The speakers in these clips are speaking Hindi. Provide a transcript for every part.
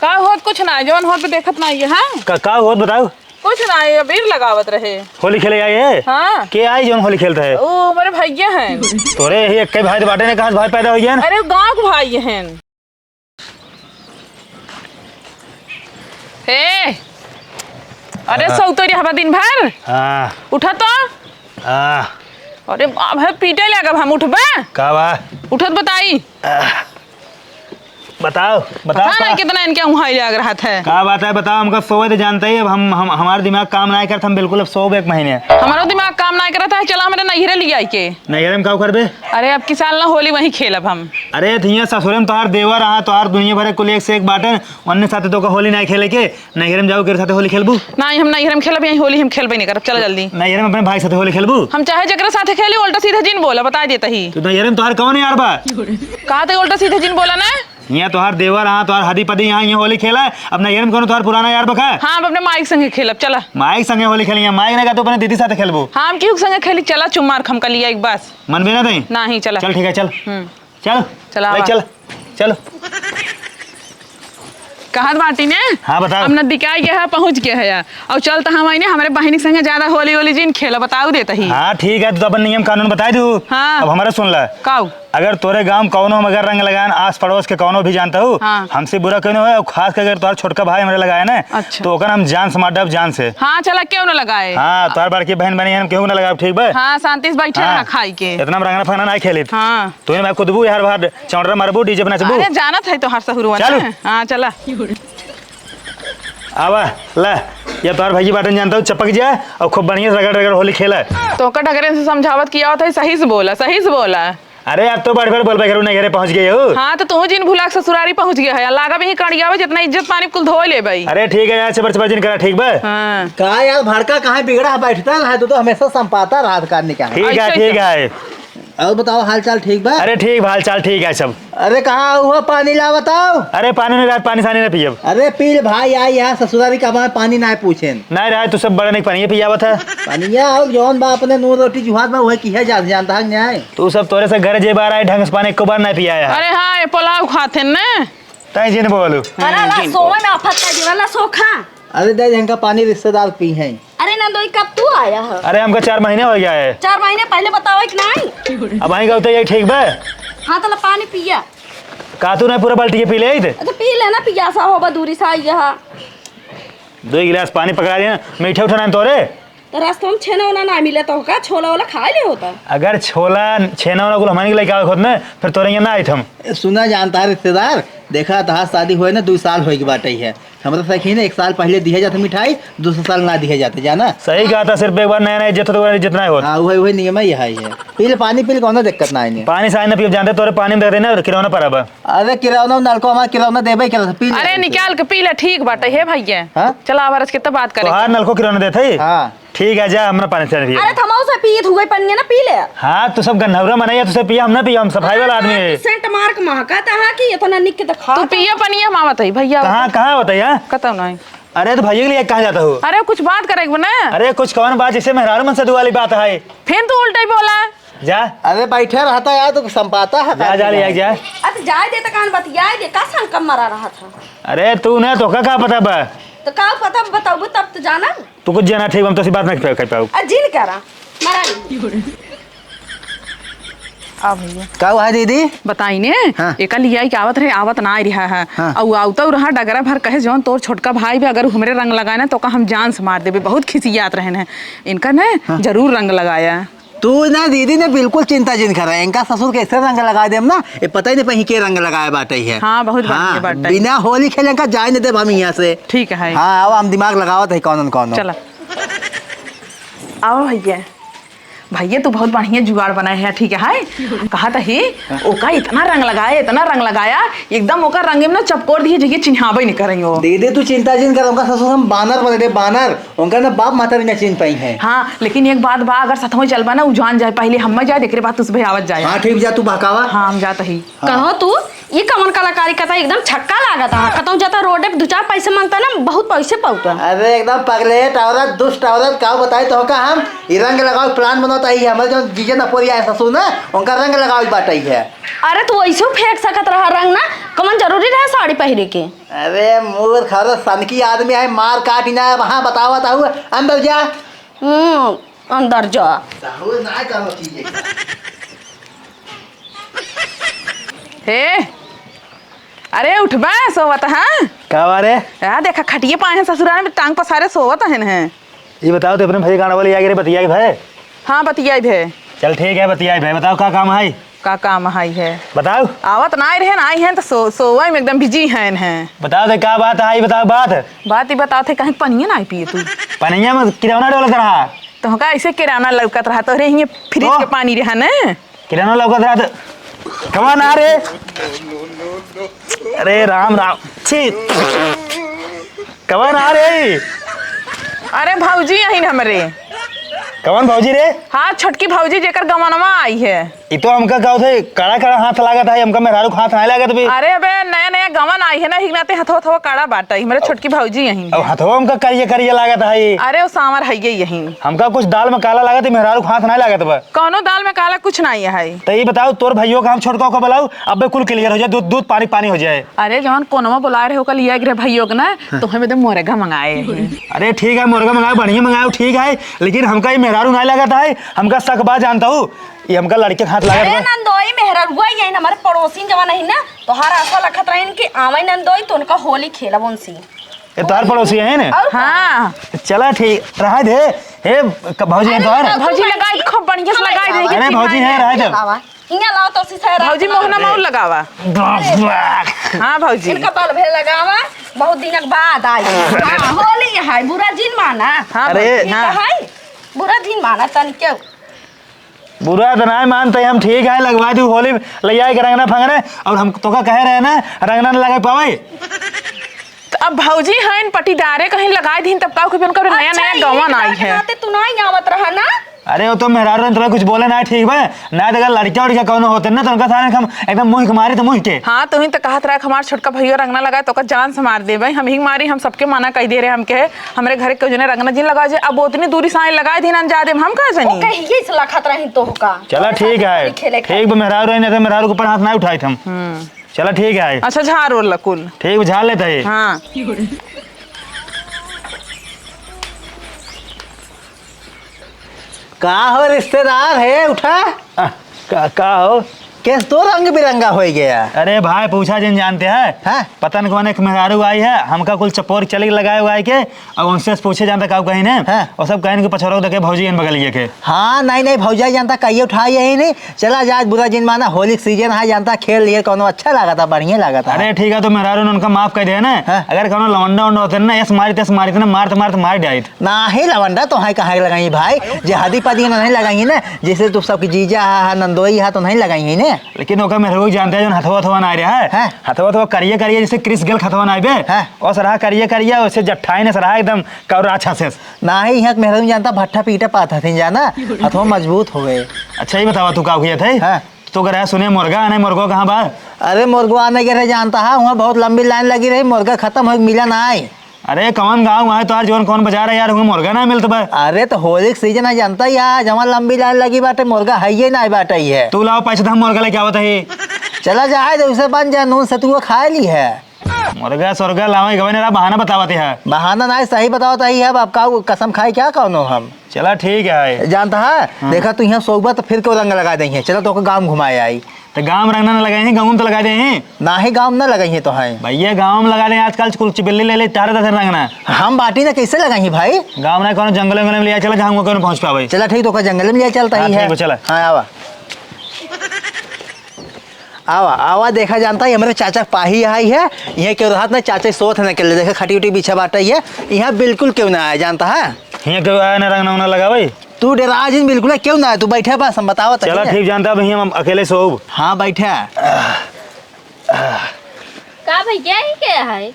का होत कुछ ना जवन होत पे देखत ना ये। हां का होत बताओ। कुछ ना ये अबीर लगावत रहे। होली खेले आई है। हां के आई जवन होली खेलता है। ओ हमारे भैया हैं। तोरे ही एक भाई बाटे ने कहां से भाई पैदा हो गया। अरे गांव के भाई हैं। हे अरे सौतरी हवा दिन भर। हां उठा तो। हां अरे बाप है पीटे लगा हम उठबे का बा उठत बताई। बताओ बताओ ना कितना इनके उहाई लग रहा था। क्या बात है बताओ। हमका सोए तो जानते ही अब हम हमारा दिमाग काम ना करता हम बिल्कुल अब सोब एक महीने। हमारा दिमाग काम ना करता है। चला हमारे नैहरे लिया के नैहरे में का करबे। अरे अब की साल ना होली वहीं खेलब हम। अरे थिया ससुरे में तोहार देवर रहा तोहार दुनिया भर कुल एक से एक बाटे अन्य साथे तो का होली नहीं खेले के नैहरे में जाओ के साथे होली खेलबू। नहीं हम नैहरे में खेलब यहीं होली हम खेलबे नहीं करब। चल जल्दी नैहरे में अपने भाई साथे होली खेलबू। हम चाहे जकरा साथे खेली उल्टा सीधा जिन बोला बता देता ही। तो नैहरे में तोहार कौन यार बा कहा थे उल्टा सीधा जिन बोला ना। यहाँ तोहार देवर रहा तोहार हदी पदी यहाँ होली खेला अब नैहरे में कौन तोहार पुराना यार बका। हाँ अब अपने माइक संगे खेलब चला। माइक संगे होली खेली माइक ने का तो अपने दीदी साथे खेलबू। हाँ हम क्यों संगे खेली चला चुम्मार खम कर लिया एक बस मन भी ना दई नहीं चला। चल ठीक है चल चल चला चल चलो कहा बाटी ने। हाँ बताओ। अब नदी का गया है पहुंच गया है और चलता हम आईने हमारे बहनी संगे ज्यादा होली होली जिन खेला बताओ देता ही। हाँ ठीक है तो अपन नियम कानून बता दू। हाँ अब हमारा सुन ला काऊ अगर तोरे गांव कौनो हम अगर रंग लगाए आस पड़ोस के कौनो भी जानता हूँ। हाँ। हमसे बुरा क्यों है और खास कर अगर तुम्हारा छोटका भाई हमारे लगाए ना। अच्छा। तो ओकर हम जान से मार दब जान से। हाँ चला क्यों ना लगाए। हाँ तुम्हार बड़की बहन बनी हम क्यों ना लगाए ठीक बा। हाँ शांति से बैठे रहा खाई के इतना रंगना फंगना नहीं खेली। हाँ तूने मैं खुदबू यार बाहर चौंडरा मारबू डीजे बना चबू। अरे जाना था तो हर सहुरवा चलो। हाँ चला आवा ला या तुम्हार भाई बाटन जानता हूँ चपक जाए और खूब बढ़िया से रगड़ रगड़ होली खेला। तो का डगरे से समझावत किया था सही से बोला सही से बोला। अरे अब तो बड़ बड़ बोल घर नैहरे पहुंच गए हो। हाँ तो तू जिन भूला ससुरारी पहुंच गया है लागा भी कड़िया जितना इज्जत पानी कुल धो ले भाई। अरे ठीक है यार चबर चबर जिन करा ठीक बा। हाँ कहा यार भड़का कहाँ बिगड़ा बैठता है तो हमेशा संपाता रात करने का। ठीक है ठीक है। और बताओ हाल चाल ठीक बा। अरे ठीक हाल चाल ठीक है सब। अरे कहाँ हुआ पानी ला बताओ। अरे पानी नहीं रात पानी सानी नहीं पियब। अरे पी भाई आई यहाँ ससुरारी का पानी ना पूछे नहीं रहा तू सब बड़ा नहीं पानी पियावा था। पानी और जौन बा अपने नून रोटी जुहात में वही की है जानता है न्याय। तू सब तोरे से घर जे बार आए ढंग से पानी एक बार नहीं पिया है। अरे हाँ ये पुलाव खाते न तई जिन बोलू। अरे सोवे में आफत का जीवन सोखा। अरे दे इनका पानी रिश्तेदार पी है। अरे नंदोई कब तू आया है। अरे हमका 4 महीने हो गया है। 4 महीने पहले बताओ कि नहीं। अब वहीं का ये ठीक बा। हाँ तो पानी पिया का तू ना पूरा बाल्टी के पी ले थे। तो पी लेना पियासा हो दूरी सा यहाँ 2 गिलास पानी पकड़ा दिया मीठा उठाना तोरे। तो रास्ते में छेना उना ना मिले तो का छोला वाला खा ले होता। अगर छोला छेना वाला कुल हमारे लेके आओ खुद ने फिर तोरे यहाँ ना आई थम। सुना जानता है रिश्तेदार देखा तहा शादी हुए ना 2 साल हो गई बाटे है। हमारा सखी ने 1 साल पहले दिए जाते मिठाई दूसरे साल ना दिए जाते जाना। सही कहा था सिर्फ एक बार नया नया इज्जत तो इज्जत ना हो। हाँ वही नियम ही है। पी ले पानी पी ले कौन दिक्कत ना है। पानी साइन ना पियो जानते तोरे पानी में दे देना किरौना पर अब। अरे किराना नलको हमारा किराना देबे के पी ले। अरे निकाल के पी ले ठीक बाटे है भैया। हाँ? चला आवाज कितना बात करे। तोहार नलको किरौना देते ही। हाँ ठीक है जा हमरा पानी से पिया। अरे थमाओ से पी हुए पनिया ना पी ले। हाँ तू सब गन्नौरा मनाइया तुझसे पिया हम ना पिया हम सफाई वाला आदमी है। सेंट मार्क महका ता कि इतना निक के खा तू पिया पनिया मामा तई भैया कहाँ होता है। कतौ नहीं। अरे तो भैया के लिए कहाँ जाता हूँ। अरे कुछ बात करेगा ना। अरे कुछ कौन बात जिससे मेहरारू मन से वाली बात है। फिर तू उल्टा ही बोला। जा अरे बैठे रहता यार तो संपाता है। जा जा लिया जा। अरे जाए दे तो कान बतियाए दे का सन कम मरा रहा था। अरे तू ना तो का पता बा। तो का पता बताओ तब तो जाना। तू कुछ जाना ठीक हम तो बात नहीं कर पाऊ। जिन करा मरा आ भैया का हुआ दीदी बताई ने। हाँ। एक लिया कि आवत रहे आवत ना आई रहा है। हाँ। और आवता रहा डगरा भर कहे जौन तोर छोटका भाई भी अगर हमरे रंग लगाए ना तो का हम जान से मार देबे बहुत खिसियात रहे हैं इनका ने। हाँ। जरूर रंग लगाया। तू ना दीदी ने बिल्कुल चिंता जिन करा इनका ससुर कैसे रंग लगा दे ना ये पता ही नहीं पही के रंग लगाया बाटे है। हाँ बहुत बढ़िया बात है। बिना होली खेले का जाए नहीं दे हम यहाँ से। ठीक है। हाँ आओ हम दिमाग लगावत है कौन कौन। चला आओ भैया भैया तू बहुत बढ़िया जुगाड़ बनाए है ठीक है। कहा था ही ओका इतना रंग लगाया एकदम ओका रंग में ना चपकोर दिए जगह चिन्हावे नहीं करेंगे वो। दीदी तू चिंता जिन कर उनका ससुर हम बानर बने बानर उनका ना बाप माता भी ना चिन्ह पाई है। हाँ लेकिन एक बात बा अगर सतों चलबा ना उजान जाए पहले हम जाए देख बाद तुझ भाई आवत जाए। हाँ ठीक जा तू बहकावा। हाँ हम जाता ही। कहो तू ये कमन कलाकारी का एकदम छक्का लागता है। कतौ जाता रोड पे 2-4 पैसे मांगता ना बहुत पैसे पाऊता। अरे एकदम पगलेट औरत दुष्ट औरत का बताई तो का हम रंग लगाओ प्लान बनाओ बतावत है हमारे जो जीजे नपोरिया है ससुर ना उनका रंग लगावत बाटे है। अरे तू ऐसे फेंक सकत रहा रंग ना, कमन जरूरी रहे साड़ी पहरे के। अरे मूर्ख खर सनकी आदमी है, मार काट ना वहाँ बतावत हूँ अंदर जा। अंदर जा। साहू ना करो चीजें। हे अरे उठ बा सोवत हाँ क्या बात है? यार देखा खटिए पाए हैं ससुराल में टांग पसारे सोवत हैं। ये बताओ तो अपने भाई गाना वाले आगे बतिया भाई। हाँ बतियाई भे। चल ठीक है बतिया भाई, बताओ क्या काम है? का काम हाई है बताओ। आवत ना रहे ना आई हैं तो सोवा में एकदम बिजी हैं। बताओ तो क्या बात है, बताओ बात ही बताओ थे कहीं पनिया ना आई पिए तू पनिया में किराना डोलत रहा तो का ऐसे किराना लौकत रहा तो रे ये फ्रिज के पानी रहा ना किराना लौकत रहा तो कमान आ रे। अरे राम राम छी कमान आ रे। अरे भौजी यही हमरे कमान भौजी रे। हाँ छोटकी भौजी जेकर गमनवा आई है। ये तो हमका कहो थे कड़ा कड़ा हाथ लागत है, हमका मेहरारू हाथ नहीं लागत भी। अरे अबे नया नया गमन आई है ना हिगनाते हथो हथो काड़ा बाटा ही मेरे छोटकी भौजी यही अब हथवा हमका करिए करिए लागत है। अरे वो सांवर है यही हमका कुछ दाल में काला लागत है, मेहरारू हाथ नहीं लागत बा। कौनो दाल में काला कुछ नहीं है। तो ये बताओ तोर भाइयों का हम छोटका को बुलाऊ अब बिल्कुल क्लियर हो जाए, दूध दूध पानी पानी हो जाए। अरे जवान कोनमा बुला रहे हो कल लिया गिरे भाइयों का ना तो हमें तो मुर्गा मंगाए हैं। अरे ठीक है मुर्गा मंगाओ बढ़िया मंगाओ ठीक है, लेकिन हमका ये मेहरारू नहीं लागत है, हमका सकबा जानता हूँ ये हमका लड़के हाथ लागत अरे बा। नंदोई मेहररुआ यही ना हमारे पड़ोसी जवान है ना तो हर ऐसा लखत रहे कि आवे नंदोई तो उनका होली खेलब उनसी। ये तोहर पड़ोसी है ना? हाँ चला ठीक रहा दे। हे भौजी है तोहर? भौजी लगाई खूब बढ़िया से लगाई देगी। अरे भौजी है रहा दे। हिंगा लाओ तो सीधा भौजी मोहना माउल लगावा। हाँ भौजी इनका बाल भेल लगावा बहुत दिनक बाद आई। हां होली है बुरा दिन माना। हाँ अरे, भौजी, हाँ है बुरा दिन माना तन क्यों बुरा तो नहीं मानते हम, ठीक है लगवा दी होली लैया के रंगना फंगने और हम तो का कह रहे हैं ना रंगना न लगा पावे। तो अब भौजी हैं पटीदारे कहीं लगाई दी तब का उनका नया नया गवन आई है। तू नहीं आवत रहा ना। अरे वो तो मेहरारू ने कुछ बोले ना ठीक बा ना, अगर लड़का उड़का कौन होते ना तो उनका सारे हम एकदम मुंह के मारी तो मुंह के। हाँ तो ही तो कहत रहा हमारे छोटका भैया रंगना लगाए तो जान से मार दे भाई हम ही मारी हम सबके माना कह दे रहे हम के हमारे घर के जने रंगना जिन लगा जे अब उतनी दूरी साए लगाए दिन अंजा दे हम कह जानी कहिए से लखत रही तो का। चला ठीक है ठीक बा मेहरारू है, नहीं तो मेहरारू के ऊपर हाथ नहीं उठाए हम। चला ठीक है। अच्छा झाड़ और लकुल ठीक बुझा लेता है। हाँ का हो रिश्तेदार है उठा का हो कैस तो रंग बिरंगा हो गया। अरे भाई पूछा जिन जानते हैं हाँ? पतन कौन एक मेहरारू आई है हमका कुल चपोर चली लगाए हुआ के और उनसे पूछे जानता का कहीं ने हाँ? और सब कहने के पछोरो देखे भौजी इन बगलिए के। हाँ नहीं नहीं भौजा जानता कहिए उठा यही नहीं चला जा बुरा जिन माना होली सीजन है जानता खेल लिए कोनो अच्छा लगा था बढ़िया लगा था। अरे ठीक है तो मेहरारू ने उनका माफ कर दिया ना। हाँ? अगर कोनो लवंडा उंडा होते ना ऐस मारी तस मारी ना मार डाइत ना ही लवंडा तो है कहाँ लगाई भाई जहादी पादी नहीं लगाई ना जैसे तू सबकी जीजा है नंदोई है तो नहीं लगाई है ना। लेकिन ओका मेहरारू जानते हैं जो हथवा हथवा ना रहा है हाँ? हथवा हथवा करिए करिए जैसे क्रिस गेल खथवा ना आबे हाँ? और सराह करिए करिए उससे जट्ठाई ने सराह एकदम कौर अच्छा से ना ही यहाँ मेहरारू जानता भट्ठा पीटा पाता थे जाना हथवा मजबूत हो गए। अच्छा ही बतावा तू का हुआ थे हाँ? तो कह सुने मुर्गा नहीं मुर्गो कहाँ बा? अरे मुर्गो आने के रहे जानता है वहाँ बहुत लंबी लाइन लगी रही मुर्गा खत्म हो मिला ना आए। अरे कौन गाँव वहाँ तो जोन कौन बाजार है यार वहाँ मुर्गा ना मिलता बा। अरे तो होली के सीजन है जानता ही है जमा लंबी लाइन लगी बाटे मुर्गा है ही ना बाटे ही है। तू लाओ पैसे तो हम मुर्गा लेके आवत है। चला जाए तो उसे बन जाए नून सतुआ खा ली है। मुर्गा सुर्गा लावे गवे ना बहाना बतावते है। बहाना ना सही बताओ तो ही है अब का कसम खाए क्या कौन हो हम। चला ठीक है। जानता है देखा तू यहाँ सोबत तो फिर क्यों रंग लगा देंगे चलो तो गाँव घुमाए आई। तो गाँव में रंगना लगाए हैं गाँव में तो लगा दे हैं ना ही गाँव में न लगाई तो है भैया गाँव में लगा दे आजकल कुछ बिल्ली ले ले तारे दस रंगना हम बाटी ना कैसे लगाई भाई। गाँव में कौन जंगल में लिया चला जहाँ कौन पहुँच पावे। चला ठीक तो जंगल में लिया चलता हाँ, ही है। ठीक है, चला। हाँ आवा आवा आवा देखा जानता है हमारे चाचा पाही आई है यहाँ क्यों रहा ना चाचा सोच न के लिए देखा खटी उटी बिछा बाटा है यहाँ बिल्कुल क्यों ना आया जानता है। यहाँ क्यों आया ना रंगना उंगना लगा भाई तू डेरा जिन बिल्कुल क्यों ना आया तू बैठे पास हम बताओ तो चला ठीक जानता भैया हम अकेले सोब। हाँ बैठे का भैया ही क्या है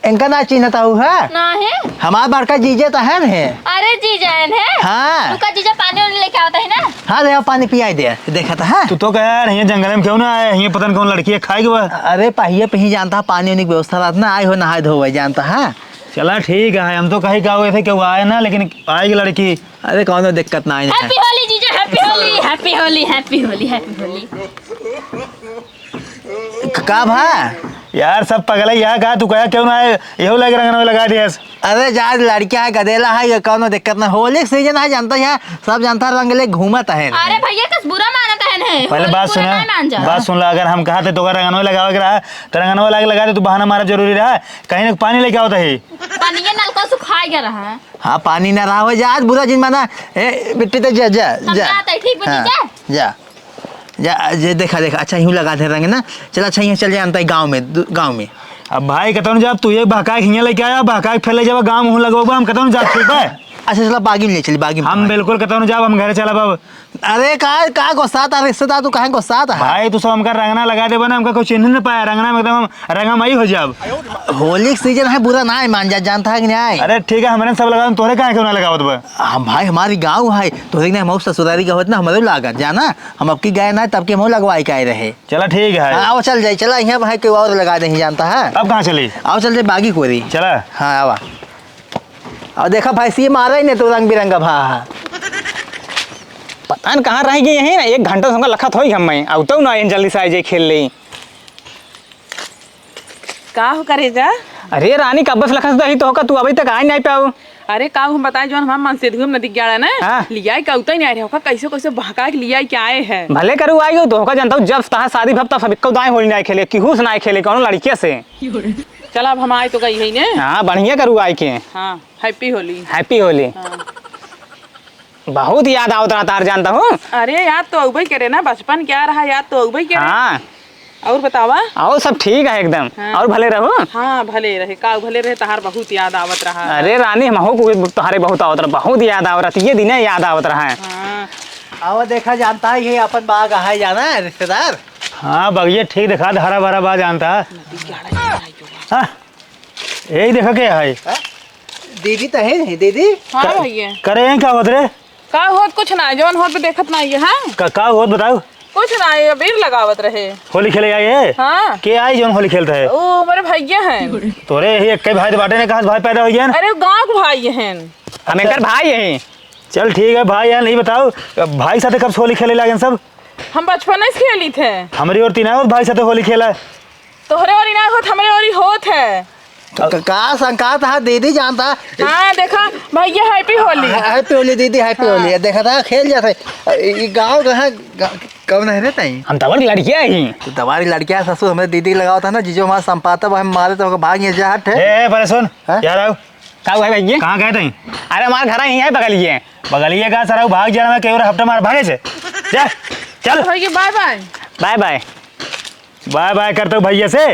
इनका ना चिन्हता हुआ है ना है। हमारा बड़का जीजे तो है ना। अरे जीजान है। हाँ उनका जीजा पानी वानी लेके आता है ना। हाँ देखा पानी पियाई दे देखा था है? तू तो कह यार यहाँ जंगल में क्यों ना आया यहाँ पता नहीं कौन लड़की है खाएगी वह। अरे पहिए पे ही जानता है पानी वानी की व्यवस्था रात ना आए हो नहाए धोए जानता है। चला ठीक है हम तो कहीं का हुए थे कि वो आए ना लेकिन आएगी लड़की। अरे कौन दिक्कत ना आए हैप्पी होली जीजा happy Holi happy Holi happy Holi happy Holi. का भा यार सब पगल है यार, का तू कहा क्यों ना है यहो लग रंगना में लगा दिया। अरे जा लड़किया है गदेला है कौनो दिक्कत ना, होली के सीजन है जानता है सब जानता रंग ले घूमत है। अरे भैया कस बुरा मानता है पहले बात सुना, बात सुन ला। अगर हम कहा थे तो रंगनवा में लगावे रहा तो रंगनवा लगा दे, तू बहाना मारा जरूरी रहा। कहीं ना पानी लेके आवता है, पानी ये नलका सुखा गया रहा है। हाँ पानी ना रहा हो जा आज बुरा जिन माना ए बिट्टी तो जा जा जा ठीक हाँ, जा जा जे देखा देखा अच्छा यूँ लगा दे रंग ना। चल अच्छा यहाँ चल जानता है गाँव में। अब भाई कहता हूँ जब तू ये बहका हियाँ लेके आया, बहका फैल जब गाँव मुँह लगवा हम कहता हूँ जा ठीक है। अच्छा चला बागी में ले चली बागी में। हम बिल्कुल कहता हूँ जब हम घर चला बाब। अरे का गुस्सा था रिश्तेदार, तू कहाँ गुस्सा था भाई तू सब हमका रंगना लगा दे बना, हमका कुछ चिन्ह नहीं पाया रंगना में एकदम रंगमई हो जाब। होली का सीजन है बुरा ना है मान जा जानता है कि नहीं। अरे ठीक है हमारे सब लगा, तोरे कहाँ क्यों ना लगावत बा। हाँ भाई हमारी गाँव है तो देखना हम ससुरारी का होता ना हमारे लागत जाना हम अब की गए ना तब के हम लगवाई का रहे। चला ठीक है। आओ चल जाए चला यहाँ भाई क्यों और लगा दे जानता है। अब कहाँ चली? आओ चल जाए बागी कोरी चला हाँ आवा। और देखा भाई सी मारा ही नहीं तो रंग बिरंगा भा पता न कहाँ रह गई यही ना, 1 घंटा से लखत हो हम मैं आउतो ना जल्दी से आ जाए खेल ली। का हो करे जा? अरे रानी कब से लखत रही तो तू अभी तक आ नहीं पाओ। अरे का हम बताए जो हम मन से धूम नदी गया ना हाँ। लिया कौता नहीं आ रहे कैसे कैसे बहका के लिया क्या आए हैं। भले करू आई हो तो जानता हूँ जब तहा शादी भब तब सब को दाएं होली नहीं खेले केहू से नहीं खेले कौन लड़किया से। चल अब हम आए तो गई है ने। हाँ बढ़िया करू आई के। हाँ हैप्पी होली। हैप्पी होली। बहुत याद आवत रहा तार जानता हूँ। अरे याद तो अउबई करे ना, बचपन क्या रहा याद तो अउबई करे। हाँ और बतावा। और सब ठीक है एकदम। हाँ। और भले रहो। हाँ भले रहे का भले रहे, तहार बहुत याद आवत रहा। अरे रानी हमहू को तुम्हारे बहुत आवत रहा, बहुत याद आवत रहा, ये दिन याद आवत रहा है। हाँ आओ देखा जानता है ये अपन बाग है जाना है रिश्तेदार। हाँ बगिया ठीक दिखा हरा भरा बात जानता है। हाँ यही देखा क्या है। दीदी तो है नहीं दीदी। हाँ भैया करे हैं क्या होत रे? का होत कुछ ना जौन होत देखत ना ये। हाँ का होत बताओ। कुछ ना ये अबीर लगावत रहे। होली खेले आई है? हाँ के आई जोन होली खेलता है? ओ मेरे भैया हैं। तोरे ही एक भाई बाटे ने कहा भाई पैदा हो गया ना। अरे गाँव के भाई हैं। हम इनकर भाई है। चल ठीक है भाई यार नहीं बताओ भाई साथे कब से होली खेले लगे सब? हम बचपन से खेली थे। हमारी और तीन और भाई साथे होली खेला। तोहरे और ना होत हमरे और होत है। तो का शंका था दीदी जानता। हाँ देखा भैया हैप्पी होली। हैप्पी होली दीदी हैप्पी होली देखा था खेल जाते गाँव कहाँ कौन है रहता है। हम तवर लड़कियां ही। तो दवारी लड़कियां ससुर हमारे दीदी लगाओ था ना जीजो हमारा संपाता हम मारे तो भाग ये जा हट है। ए पहले सुन यार आओ। का हुआ भैया? कहाँ गए थे? अरे हमारे घर ही है बगलिए। बगलिए का सर भाग जाना मैं कई हफ्ते मार भागे से जा। चल भैया bye bye. Bye bye. Bye bye करता हूँ भैया से।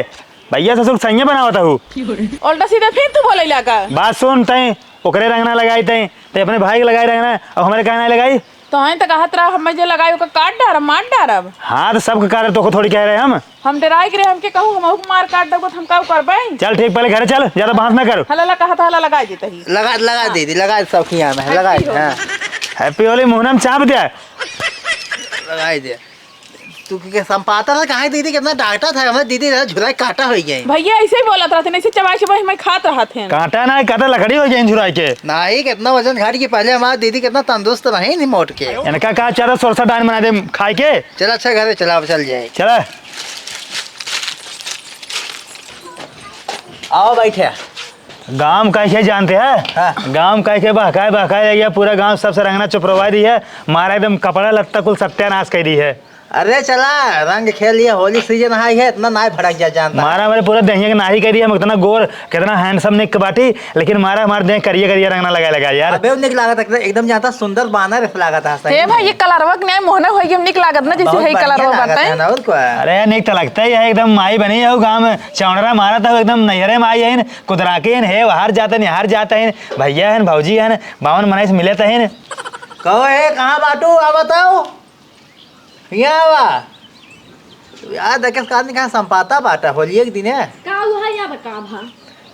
भैया से सुख सही बनावता हूँ। उल्टा सीधा फिर तू बोले लगा। बात सुन तय ओकरे रंगना लगाई तय ते अपने भाई के लगाई रंगना और हमारे कहना लगाई तो हैं तो कहत रहा हम जो लगाई ओका काट डारब मार डारब। हाँ तो सब कारण तो थोड़ी कह रहे हैं हम डराई करे हमके कहूँ हम मार काट दबो हम का करबे। चल ठीक पहले घर चल ज्यादा बहस ना कर। हला कहत हला लगाई देते ही। लगा दीदी लगा सब खिया में लगा हाँ हैप्पी होली मुहनम चाप दिया लगा दे। तू के संपाता था कहाँ दीदी कितना डांटा था हमारे दीदी झुराई काटा हो गया। भैया ऐसे ही बोलत रहते ऐसे चबाई चबाई मैं खात रहा थे। कांटा ना काटा लकड़ी हो गई झुराई के नहीं कितना वजन घाट के पहले हमारी दीदी कितना तंदुरुस्त रही नहीं मोट के। इनका कहा चारा सोरसा डान बना दे खाए के। चल अच्छा घर चला चल जाए। चला आओ बैठे। गांव कैसे जानते हैं? हाँ। गांव कैसे बहकाए गया पूरा गांव सबसे रंगना चुपरवा दी है मारा एकदम कपड़ा लत्ता कुल सत्यानाश कर दी है। अरे चला रंग खेल लिया होली सीजन हाई है इतना ना भड़क जा जानता। मारा हमारे पूरा दहिया के नाही कर दिया इतना गोर कितना हैंडसम निक बाटी लेकिन मारा हमारे देह करिए रंगना लगा यार। अबे निक लागत एकदम जानता सुंदर बानर ऐसा लागत है। ए भाई ये कलरवा के नहीं मोहना होई हम निक लागत ना जैसे है कलरवा बताए। और क्या अरे निक तो लगता है एकदम माई बनी है गाँव में चौड़रा मारा था एकदम नैहरे में आई है कुदरा के है बाहर जाते निहार जाता है भैया है भौजी है बावन मनाई से मिले है। कहो है कहाँ बाटू आ बताओ यहाँ आवा यार देखे कहाँ संपाता बाटा होली एक दिन है का हुआ या बका भा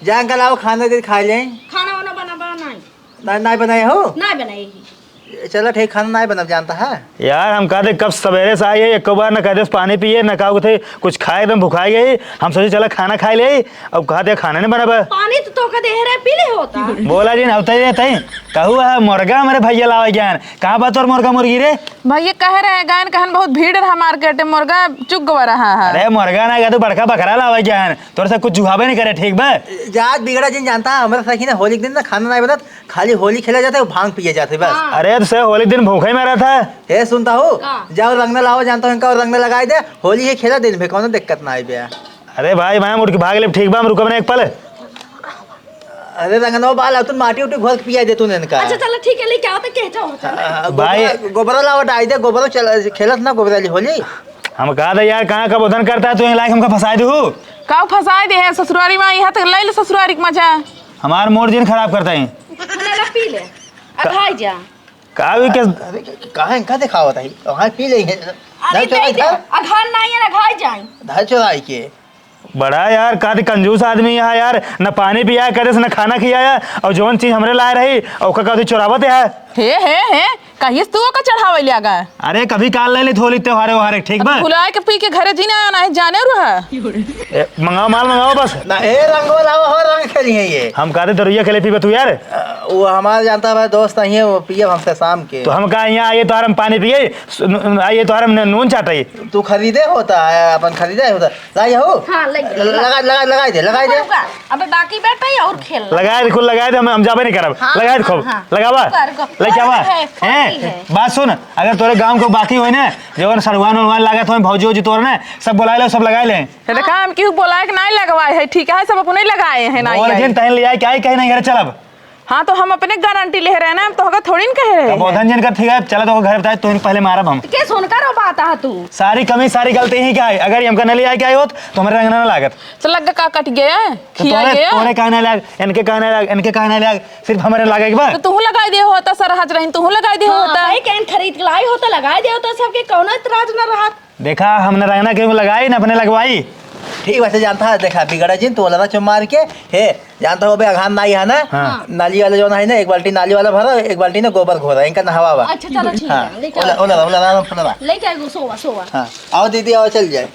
जा अंकल आओ खाना दे खा लें। खाना वाना बना नहीं नहीं बनाए हो नहीं बनाएगी। चलो ठीक खाना नहीं बना जानता है यार हम कहते कब सवेरे से आए एक बार न कहते पानी पिए न कहा थे कुछ खाए एकदम भुखाई गई हम सोचे चला खाना खाए ले अब कहते खाना नहीं बना पानी तो का दे रहे पी ले होता। बोला जी नवता रहता है कहू है मुर्गा मेरे भैया लावा ज्ञान कहाँ बात और मुर्गा मुर्गी रे भैया कह रहे हैं गायन कहन बहुत भीड़ रहा मार्केट में मुर्गा चुक गवा रहा है। अरे मुर्गा ना तो बड़का बकरा लावा ज्ञान तोर से कुछ जुहाबे नहीं करे ठीक बा। जात बिगड़ा जिन जानता है हमारा सखी ना होली के दिन ना खाना नहीं बनत खाली होली खेला जाता है भांग पिए जाते बस। अरे तो से होली दिन भूखे में रहा था। हे सुनता हूँ जाओ रंग लाओ जानता हूँ इनका और रंग लगाए दे होली ही खेला दिन में कौन दिक्कत ना आई भैया। अरे भाई मैं उठ के भाग ले ठीक बा हम रुको एक पल। अरे रंगनो बाल अब तुम माटी उटी घोल के पिया दे तूने इनका। अच्छा चलो ठीक है लेके आओ तो कह जाओ भाई गोबरा लावट आई दे गोबरा चल खेलत ना गोबरा ली होली। हम कहा था यार कहाँ का बोधन करता है तू लाइक हमका फंसा दू। का फंसाए दे है ससुरारी में यहाँ तक ले ससुरारी के मजा हमार मूड दिन खराब करता है। खाना पी ले अघाई जा का भी क्या कहाँ इनका दिखावा था वहाँ पी लेंगे अरे दे दे अघान नहीं है अघाई जाए धर चुराई के बड़ा यार का कंजूस आदमी यहाँ यार न पानी पिया करे न खाना खिलाया और जौन चीज हमरे लाए रही और का चुरावत है। हे कहिए तू का चढ़ावे ले आगा। अरे कभी काल ले ली थोड़ी त्योहारे वहारे ठीक बा भुलाए के पी के घरे जीने आना है जाने रहा मंगाओ माल मंगाओ बस ना ए रंगो लाओ हो रंग खेली है ये। हम कहते दरुया खेले पीबे तू यार। वो हमारा जानता है दोस्त नहीं है वो पिए हमसे शाम के। तो हम कहा यहाँ आइए तो हम पानी पिए आइए तो हम नून चाटे। तू खरीदे होता है अपन खरीदे होता लाई हो। हाँ लगा दे अबे बाकी बैठा ही और खेल लगाए खुद लगाए दे हम जाबे नहीं करब लगाए खूब लगावा लेके आवा हैं बात सुन अगर तोरे गांव को बाकी होई ना जवन सरवान उनवान लागत हो भौजी वौजी तोर ना सब बुला ले सब लगाए ले। देखा हम क्यों बोलाए कि नहीं लगवाए है ठीक है सब अपने लगाए हैं और नहीं जिन तहन ले आए क्या ही कहीं नहीं घर चलब। हाँ तो हम अपने गारंटी ले रहे हैं ना तो होगा थोड़ी ना कह रहे हैं। बोधन जिन का ठीक है चला तो घर बताए तो पहले मारब हम। के सुनकर बात है तू सारी कमी सारी गलती ही क्या है अगर हमका नहीं ले आए क्या होत तो हमारे रंगना ना लागत। तो लग का कट गया तो खिया गया तोरे कहने लाग इनके कहने लाग इनके कहने लाग सिर्फ हमारे लागे के बाद तो तू लगा दे होता सरहज रही तू लगा दे होता भाई कहीं खरीद के लाई हो तो लगा दे तो सबके कौन इतराज न रहा। देखा हमने रंगना क्यों लगाई ना अपने लगवाई। ठीक वैसे जानता है देखा बिगड़ा जिन तो लगा चुम मार के हे जानता हो अघान नाई है ना नाली वाला जो है ना एक बाल्टी नाली वाला भरा एक बाल्टी ना गोबर घोरा इनका नहावा। अच्छा चलो ठीक हाँ है लेके ओला लेके आए सोवा सोवा हाँ आओ दीदी आओ चल जाए।